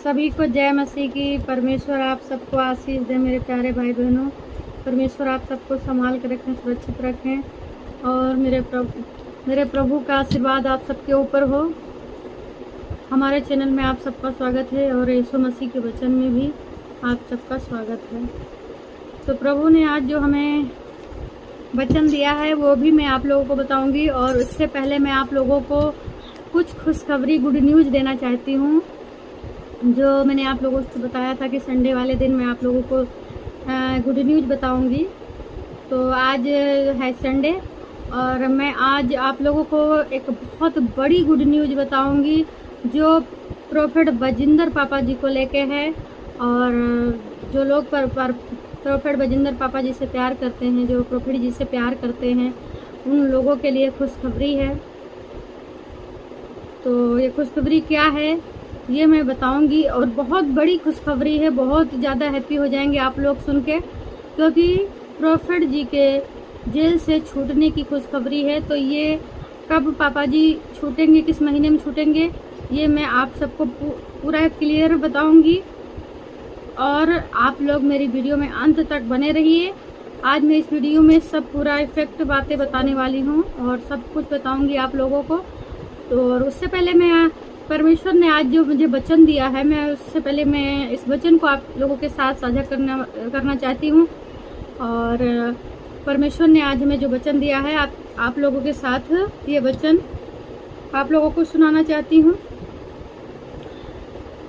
सभी को जय मसीह की। परमेश्वर आप सबको आशीष दे मेरे प्यारे भाई बहनों। परमेश्वर आप सबको संभाल कर रखें, सुरक्षित रखें और मेरे प्रभु का आशीर्वाद आप सबके ऊपर हो। हमारे चैनल में आप सबका स्वागत है और यीशु मसीह के वचन में भी आप सबका स्वागत है। तो प्रभु ने आज जो हमें वचन दिया है वो भी मैं आप लोगों को बताऊंगी, और उससे पहले मैं आप लोगों को कुछ खुशखबरी गुड न्यूज़ देना चाहती हूँ। जो मैंने आप लोगों से बताया था कि संडे वाले दिन मैं आप लोगों को गुड न्यूज़ बताऊंगी। तो आज है संडे और मैं आज आप लोगों को एक बहुत बड़ी गुड न्यूज़ बताऊंगी जो प्रोफेट बजिंदर पापा जी को लेके है। और जो लोग प्रोफेट बजिंदर पापा जी से प्यार करते हैं, जो प्रोफेट जी से प्यार करते हैं, उन लोगों के लिए खुशखबरी है। तो ये खुशखबरी क्या है ये मैं बताऊंगी, और बहुत बड़ी खुशखबरी है। बहुत ज़्यादा हैप्पी हो जाएंगे आप लोग सुन के, क्योंकि प्रोफेट जी के जेल से छूटने की खुशखबरी है। तो ये कब पापा जी छूटेंगे, किस महीने में छूटेंगे, ये मैं आप सबको पूरा क्लियर बताऊंगी। और आप लोग मेरी वीडियो में अंत तक बने रहिए। आज मैं इस वीडियो में सब पूरा इफेक्ट बातें बताने वाली हूँ और सब कुछ बताऊंगी आप लोगों को। तो और उससे पहले मैं परमेश्वर ने आज जो मुझे वचन दिया है, मैं उससे पहले मैं इस वचन को आप लोगों के साथ साझा करना चाहती हूँ। और परमेश्वर ने आज हमें जो वचन दिया है आप लोगों के साथ ये वचन आप लोगों को सुनाना चाहती हूँ।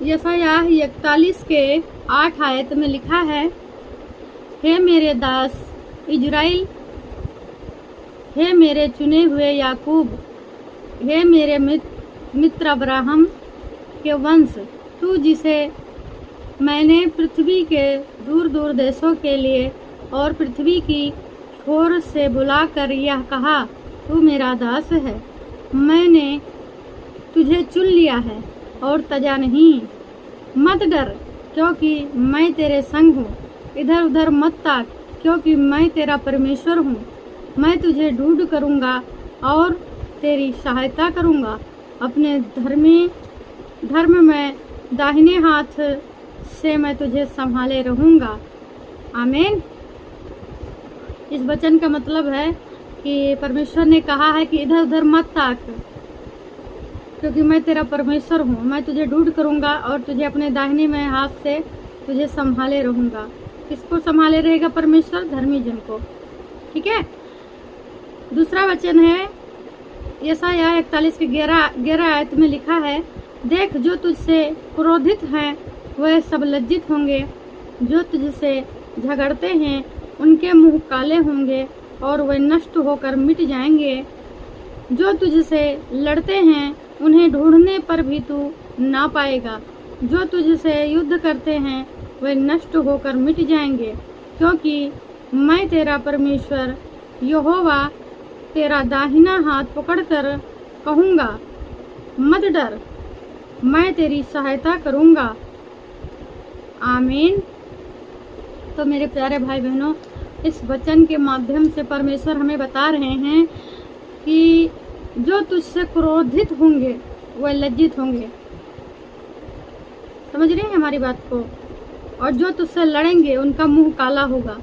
यशायाह 41 के 8 आयत में लिखा है, हे मेरे दास इजराइल, हे मेरे चुने हुए याकूब, हे मेरे मित्र अब्राहम के वंश, तू जिसे मैंने पृथ्वी के दूर दूर देशों के लिए और पृथ्वी की छोर से बुलाकर यह कहा, तू मेरा दास है, मैंने तुझे चुन लिया है और तजा नहीं। मत डर क्योंकि मैं तेरे संग हूँ, इधर उधर मत ताक क्योंकि मैं तेरा परमेश्वर हूँ। मैं तुझे ढूंढ करूँगा और तेरी सहायता करूँगा, अपने धर्म में दाहिने हाथ से मैं तुझे संभाले रहूँगा। आमीन। इस वचन का मतलब है कि परमेश्वर ने कहा है कि इधर उधर मत ताक क्योंकि मैं तेरा परमेश्वर हूँ। मैं तुझे ढूंढ करूँगा और तुझे अपने दाहिने में हाथ से तुझे संभाले रहूँगा। किसको संभाले रहेगा परमेश्वर? धर्मी जन को। ठीक है। दूसरा वचन है यशायाह 41 के 11 आयत में लिखा है, देख जो तुझसे क्रोधित हैं वह सब लज्जित होंगे, जो तुझसे झगड़ते हैं उनके मुंह काले होंगे और वे नष्ट होकर मिट जाएंगे। जो तुझसे लड़ते हैं उन्हें ढूंढने पर भी तू ना पाएगा, जो तुझसे युद्ध करते हैं वे नष्ट होकर मिट जाएंगे, क्योंकि मैं तेरा परमेश्वर यहोवा तेरा दाहिना हाथ पकड़कर कहूँगा, मत डर, मैं तेरी सहायता करूँगा। आमीन। तो मेरे प्यारे भाई बहनों, इस वचन के माध्यम से परमेश्वर हमें बता रहे हैं कि जो तुझसे क्रोधित होंगे वह लज्जित होंगे। समझ रहे हैं हमारी बात को? और जो तुझसे लड़ेंगे उनका मुंह काला होगा,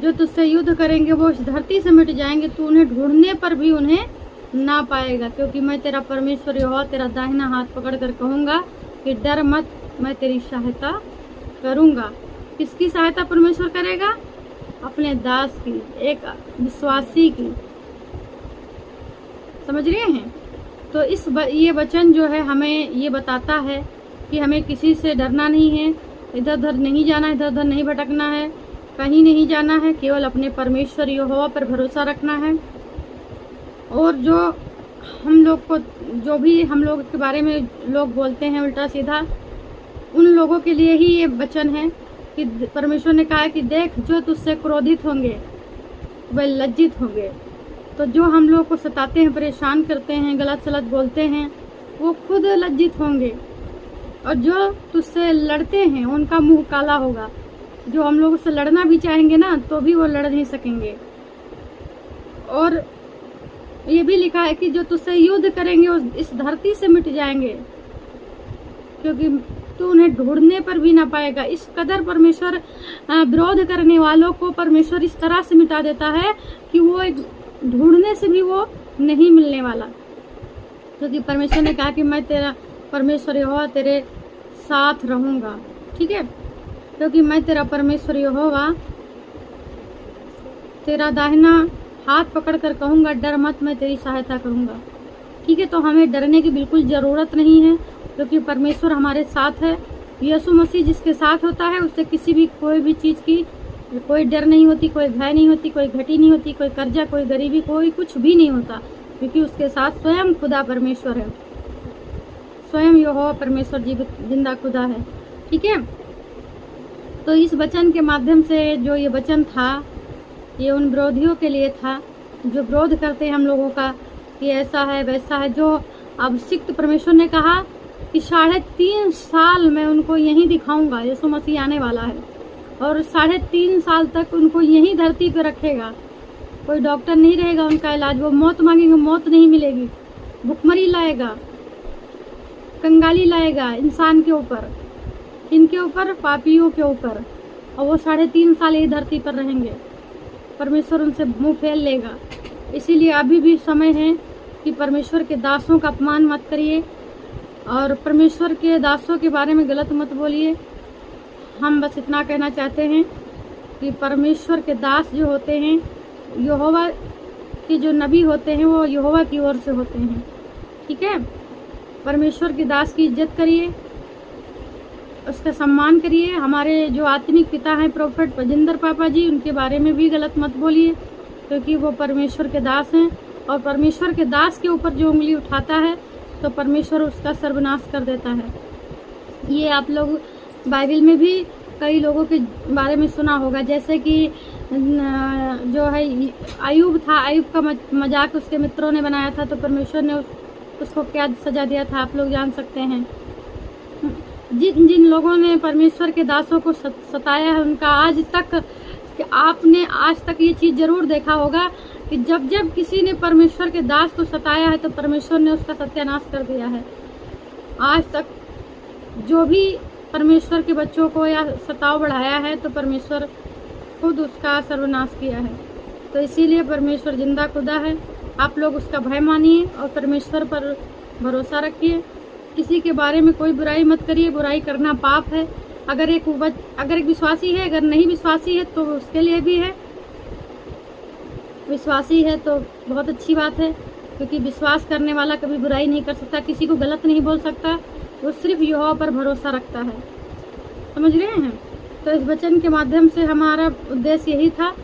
जो तुझसे युद्ध करेंगे वो इस धरती से मिट जाएंगे, तू उन्हें ढूंढने पर भी उन्हें ना पाएगा, क्योंकि मैं तेरा परमेश्वर यहोवा तेरा दाहिना हाथ पकड़ कर कहूँगा कि डर मत, मैं तेरी सहायता करूँगा। किसकी सहायता परमेश्वर करेगा? अपने दास की, एक विश्वासी की। समझ रहे हैं? तो ये वचन जो है हमें ये बताता है कि हमें किसी से डरना नहीं है, इधर उधर नहीं जाना, इधर उधर नहीं भटकना है, कहीं नहीं जाना है, केवल अपने परमेश्वर यहोवा पर भरोसा रखना है। और जो हम लोग को जो भी हम लोग के बारे में लोग बोलते हैं उल्टा सीधा, उन लोगों के लिए ही ये वचन है कि परमेश्वर ने कहा है कि देख जो तुझसे क्रोधित होंगे वह लज्जित होंगे। तो जो हम लोग को सताते हैं, परेशान करते हैं, गलत सलत बोलते हैं, वो खुद लज्जित होंगे। और जो तुझसे लड़ते हैं उनका मुंह काला होगा। जो हम लोगों से लड़ना भी चाहेंगे ना तो भी वो लड़ नहीं सकेंगे। और ये भी लिखा है कि जो तुझसे युद्ध करेंगे वो इस धरती से मिट जाएंगे। क्योंकि तू उन्हें ढूंढने पर भी ना पाएगा। इस कदर परमेश्वर विरोध करने वालों को परमेश्वर इस तरह से मिटा देता है कि वो एक ढूंढने से भी वो नहीं मिलने वाला। क्योंकि परमेश्वर ने कहा कि मैं तेरा परमेश्वर यहोवा तेरे साथ रहूँगा, ठीक है। क्योंकि मैं तेरा परमेश्वर यहोवा तेरा दाहिना हाथ पकड़ कर कहूँगा, डर मत, मैं तेरी सहायता करूँगा, ठीक है। तो हमें डरने की बिल्कुल ज़रूरत नहीं है, क्योंकि परमेश्वर हमारे साथ है। यीशु मसीह जिसके साथ होता है उससे किसी भी कोई भी चीज़ की कोई डर नहीं होती, कोई भय नहीं होती, कोई घटी नहीं होती, कोई कर्जा, कोई गरीबी, कोई कुछ भी नहीं होता, क्योंकि उसके साथ स्वयं खुदा परमेश्वर है, स्वयं यहोवा परमेश्वर जिंदा खुदा है, ठीक है। तो इस वचन के माध्यम से जो ये वचन था, ये उन विरोधियों के लिए था जो विरोध करते हैं हम लोगों का कि ऐसा है वैसा है। जो अभिषिक्त परमेश्वर ने कहा कि 3.5 साल मैं उनको यहीं दिखाऊंगा, यीशु मसीह आने वाला है, और 3.5 साल तक उनको यहीं धरती पे रखेगा। कोई डॉक्टर नहीं रहेगा उनका इलाज, वो मौत मांगेंगे, मौत नहीं मिलेगी, भुखमरी लाएगा, कंगाली लाएगा इंसान के ऊपर, इनके ऊपर, पापियों के ऊपर, और वो 3.5 साल यही धरती पर रहेंगे। परमेश्वर उनसे मुंह फेर लेगा। इसीलिए अभी भी समय है कि परमेश्वर के दासों का अपमान मत करिए और परमेश्वर के दासों के बारे में गलत मत बोलिए। हम बस इतना कहना चाहते हैं कि परमेश्वर के दास जो होते हैं, यहोवा के जो नबी होते हैं, वो यहोवा की ओर से होते हैं, ठीक है। परमेश्वर के दास की इज्जत करिए, उसका सम्मान करिए। हमारे जो आत्मिक पिता हैं प्रोफेट बजिंदर पापा जी, उनके बारे में भी गलत मत बोलिए, क्योंकि वो परमेश्वर के दास हैं, और परमेश्वर के दास के ऊपर जो उंगली उठाता है तो परमेश्वर उसका सर्वनाश कर देता है। ये आप लोग बाइबल में भी कई लोगों के बारे में सुना होगा, जैसे कि जो है अय्यूब था, अय्यूब का मजाक उसके मित्रों ने बनाया था, तो परमेश्वर ने उसको क्या सजा दिया था आप लोग जान सकते हैं। जिन जिन लोगों ने परमेश्वर के दासों को सताया है, उनका आज तक, आपने आज तक ये चीज़ ज़रूर देखा होगा कि जब जब किसी ने परमेश्वर के दास को सताया है तो परमेश्वर ने उसका सत्यानाश कर दिया है। आज तक जो भी परमेश्वर के बच्चों को या सताव बढ़ाया है तो परमेश्वर खुद उसका सर्वनाश किया है। तो इसीलिए परमेश्वर जिंदा खुदा है, आप लोग उसका भय मानिए और परमेश्वर पर भरोसा रखिए। किसी के बारे में कोई बुराई मत करिए, बुराई करना पाप है। अगर एक विश्वासी है, अगर नहीं विश्वासी है तो उसके लिए भी है। विश्वासी है तो बहुत अच्छी बात है, क्योंकि विश्वास करने वाला कभी बुराई नहीं कर सकता, किसी को गलत नहीं बोल सकता, वो सिर्फ यहोवा पर भरोसा रखता है। समझ रहे हैं? तो इस वचन के माध्यम से हमारा उद्देश्य यही था।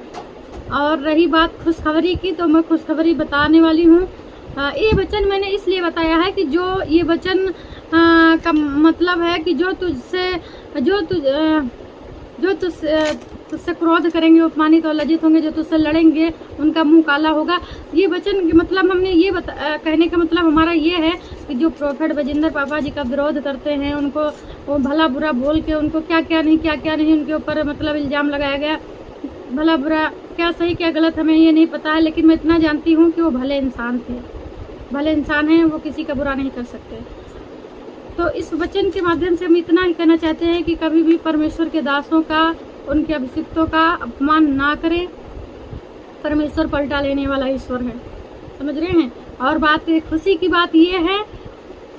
और रही बात खुशखबरी की, तो मैं खुशखबरी बताने वाली हूँ। ये वचन मैंने इसलिए बताया है कि जो ये वचन का मतलब है कि जो तुझसे क्रोध करेंगे अपमानित और लज्जित होंगे, जो तुझसे लड़ेंगे उनका मुंह काला होगा। ये वचन के मतलब हमने ये कहने का मतलब हमारा ये है कि जो प्रोफेट बजिंदर पापा जी का विरोध करते हैं, उनको वो भला बुरा बोल के उनको क्या क्या नहीं उनके ऊपर मतलब इल्ज़ाम लगाया गया। भला बुरा क्या सही क्या गलत हमें ये नहीं पता है, लेकिन मैं इतना जानती हूँ कि वो भले इंसान थे, भले इंसान हैं, वो किसी का बुरा नहीं कर सकते। तो इस वचन के माध्यम से हम इतना ही कहना चाहते हैं कि कभी भी परमेश्वर के दासों का, उनके अभिषिक्तों का अपमान ना करें। परमेश्वर पलटा लेने वाला ईश्वर है, समझ रहे हैं। और बात खुशी की बात ये है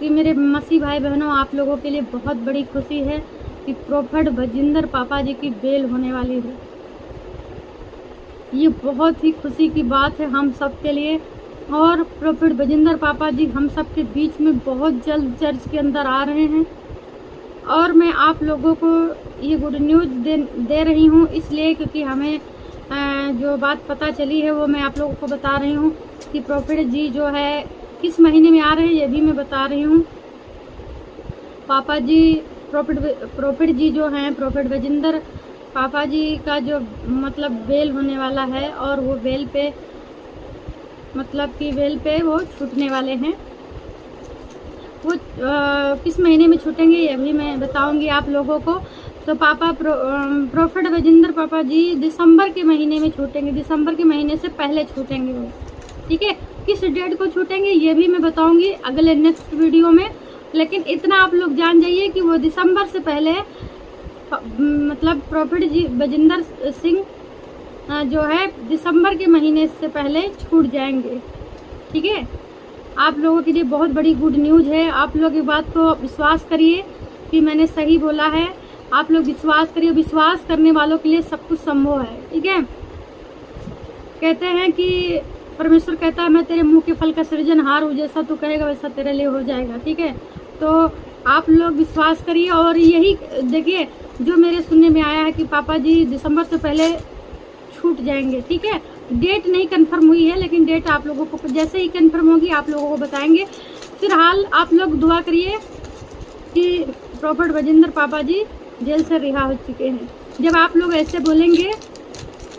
कि मेरे मसीह भाई बहनों, आप लोगों के लिए बहुत बड़ी खुशी है कि प्रोफेट बजिंदर पापा जी की बेल होने वाली है। ये बहुत ही खुशी की बात है हम सब के लिए। और प्रोफेट बजिंदर पापा जी हम सब के बीच में बहुत जल्द चर्च के अंदर आ रहे हैं। और मैं आप लोगों को ये गुड न्यूज़ दे रही हूँ, इसलिए क्योंकि हमें जो बात पता चली है वो मैं आप लोगों को बता रही हूँ कि प्रोफेट जी जो है किस महीने में आ रहे हैं, ये भी मैं बता रही हूँ। पापा जी प्रोफेट जी जो हैं, प्रोफेट बजिंदर पापा जी का जो मतलब बेल होने वाला है, और वो बेल पे मतलब कि बेल पे वो छूटने वाले हैं। वो किस महीने में छूटेंगे ये भी मैं बताऊंगी आप लोगों को। तो पापा प्रोफेट बजिंदर पापा जी दिसंबर के महीने में छूटेंगे, दिसंबर के महीने से पहले छूटेंगे वो, ठीक है। किस डेट को छूटेंगे ये भी मैं बताऊंगी अगले नेक्स्ट वीडियो में। लेकिन इतना आप लोग जान जाइए कि वो दिसंबर से पहले मतलब प्रॉफिट जी बजिंदर सिंह जो है दिसंबर के महीने से पहले छूट जाएंगे। ठीक है, आप लोगों के लिए बहुत बड़ी गुड न्यूज़ है। आप लोग इस बात को विश्वास करिए कि मैंने सही बोला है। आप लोग विश्वास करिए, विश्वास करने वालों के लिए सब कुछ संभव है। ठीक है, कहते हैं कि परमेश्वर कहता है मैं तेरे मुंह के फल का सृजनहार हूँ, जैसा तू कहेगा वैसा तेरे लिए हो जाएगा। ठीक है, तो आप लोग विश्वास करिए। और यही देखिए जो मेरे सुनने में आया है कि पापा जी दिसंबर से पहले छूट जाएंगे। ठीक है, डेट नहीं कंफर्म हुई है, लेकिन डेट आप लोगों को जैसे ही कंफर्म होगी आप लोगों को बताएंगे। फिलहाल आप लोग दुआ करिए कि प्रॉफिट बजिंदर पापा जी जेल से रिहा हो चुके हैं। जब आप लोग ऐसे बोलेंगे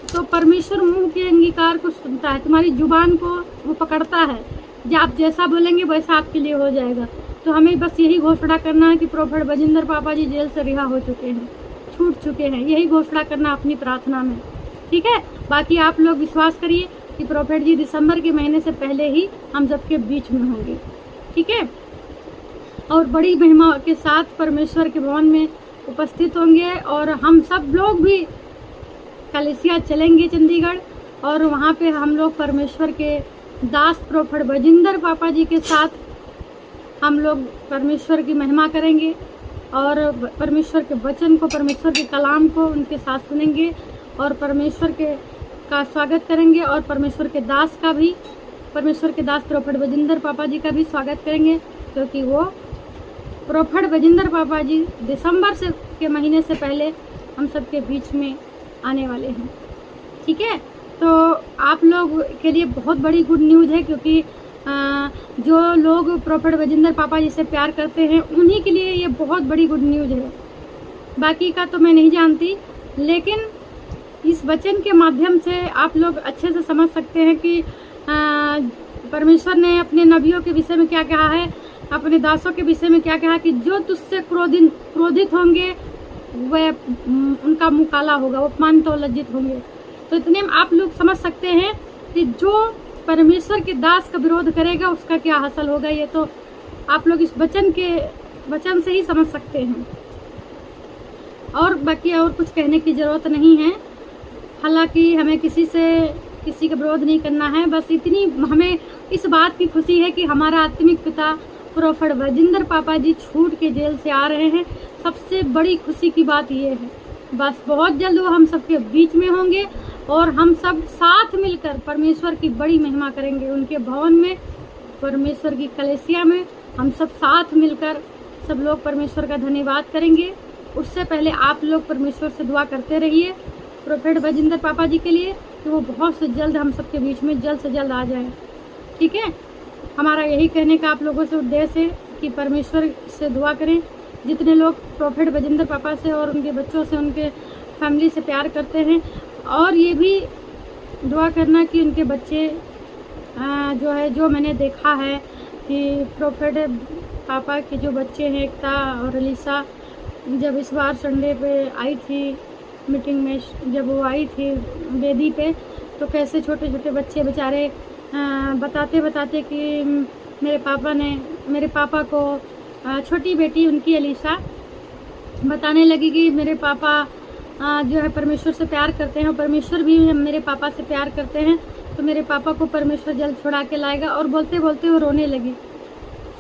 तो परमेश्वर मुंह के अंगीकार को सुनता है, तुम्हारी जुबान को वो पकड़ता है। जब आप जैसा बोलेंगे वैसा आपके लिए हो जाएगा। तो हमें बस यही घोषणा करना है कि प्रॉफिट बजिंदर पापा जी जेल से रिहा हो चुके हैं, छूट चुके हैं। यही घोषणा करना अपनी प्रार्थना में। ठीक है, बाकी आप लोग विश्वास करिए कि प्रॉफिट जी दिसंबर के महीने से पहले ही हम सबके बीच में होंगे। ठीक है, और बड़ी महिमा के साथ परमेश्वर के भवन में उपस्थित होंगे। और हम सब लोग भी कलेसिया चलेंगे चंडीगढ़, और वहाँ पे हम लोग परमेश्वर के दास प्रॉफिट बजिंदर पापा जी के साथ हम लोग परमेश्वर की महिमा करेंगे और परमेश्वर के वचन को, परमेश्वर के कलाम को उनके साथ सुनेंगे और परमेश्वर का स्वागत करेंगे। और परमेश्वर के दास का भी, परमेश्वर के दास प्रॉफिट बजिंदर पापा जी का भी स्वागत करेंगे, क्योंकि वो प्रॉफिट बजिंदर पापा जी दिसंबर के महीने से पहले हम सबके बीच में आने वाले हैं। ठीक है, तो आप लोग के लिए बहुत बड़ी गुड न्यूज़ है, क्योंकि जो लोग प्रॉफिट बजिंदर पापा जी से प्यार करते हैं उन्हीं के लिए ये बहुत बड़ी गुड न्यूज़ है। बाकी का तो मैं नहीं जानती, लेकिन इस वचन के माध्यम से आप लोग अच्छे से समझ सकते हैं कि परमेश्वर ने अपने नबियों के विषय में क्या कहा है, अपने दासों के विषय में क्या कहा कि जो तुझसे क्रोधित होंगे वह उनका मुँह काला होगा, वो अपमानित और लज्जित होंगे। तो इतने में आप लोग समझ सकते हैं कि जो परमेश्वर के दास का विरोध करेगा उसका क्या हासिल होगा। ये तो आप लोग इस वचन से ही समझ सकते हैं। और बाकी और कुछ कहने की ज़रूरत नहीं है। हालांकि हमें किसी का विरोध नहीं करना है, बस इतनी हमें इस बात की खुशी है कि हमारा आत्मिक पिता प्रॉफिट बजिंदर पापा जी छूट के जेल से आ रहे हैं। सबसे बड़ी खुशी की बात ये है। बस बहुत जल्द वो हम सबके बीच में होंगे और हम सब साथ मिलकर परमेश्वर की बड़ी महिमा करेंगे। उनके भवन में, परमेश्वर की कलेसिया में हम सब साथ मिलकर सब लोग परमेश्वर का धन्यवाद करेंगे। उससे पहले आप लोग परमेश्वर से दुआ करते रहिए प्रॉफिट बजिंदर पापा जी के लिए कि वो बहुत से जल्द हम सबके बीच में जल्द से जल्द आ जाएं। ठीक है, हमारा यही कहने का आप लोगों से उद्देश्य है कि परमेश्वर से दुआ करें। जितने लोग प्रॉफिट बजिंदर पापा से और उनके बच्चों से, उनके फैमिली से प्यार करते हैं, और ये भी दुआ करना कि उनके बच्चे जो मैंने देखा है कि प्रॉफिट पापा के जो बच्चे हैं, एकता और अलीसा, जब इस बार संडे पे आई थी मीटिंग में, जब वो आई थी वेदी पे, तो कैसे छोटे छोटे बच्चे बेचारे बताते कि मेरे पापा को, छोटी बेटी उनकी अलीसा बताने लगी कि मेरे पापा जो है परमेश्वर से प्यार करते हैं और परमेश्वर भी मेरे पापा से प्यार करते हैं, तो मेरे पापा को परमेश्वर जल्द छुड़ा के लाएगा। और बोलते बोलते वो रोने लगी।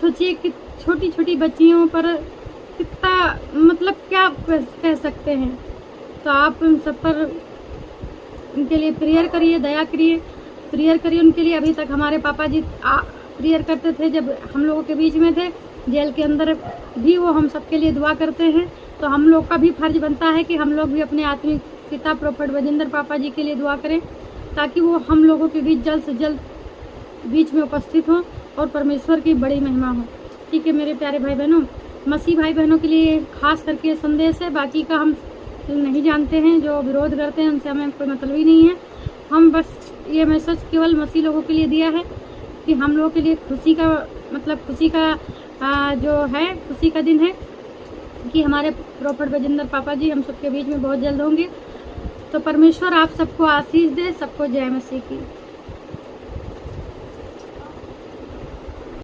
सोचिए कि छोटी छोटी बच्चियों पर कितना, मतलब क्या कह सकते हैं। तो आप उन सब पर उनके लिए प्रेयर करिए, दया करिए, प्रेयर करिए उनके लिए। अभी तक हमारे पापा जी प्रेयर करते थे जब हम लोगों के बीच में थे, जेल के अंदर भी वो हम सबके लिए दुआ करते हैं। तो हम लोग का भी फर्ज बनता है कि हम लोग भी अपने आत्मिक पिता प्रॉफिट बजिंदर पापा जी के लिए दुआ करें, ताकि वो हम लोगों के बीच जल्द से जल्द बीच में उपस्थित हों और परमेश्वर की बड़ी महिमा हो। ठीक है मेरे प्यारे भाई बहनों, मसीह भाई बहनों के लिए खास करके संदेश है। बाकी का हम नहीं जानते हैं, जो विरोध करते हैं उनसे हमें कोई मतलब ही नहीं है। हम बस ये मैसेज केवल मसीह लोगों के लिए दिया है कि हम लोगों के लिए खुशी का दिन है कि हमारे प्रॉफिट बजिंदर पापा जी हम सबके बीच में बहुत जल्द होंगे। तो परमेश्वर आप सबको आशीष दे। सबको जय मसीह की।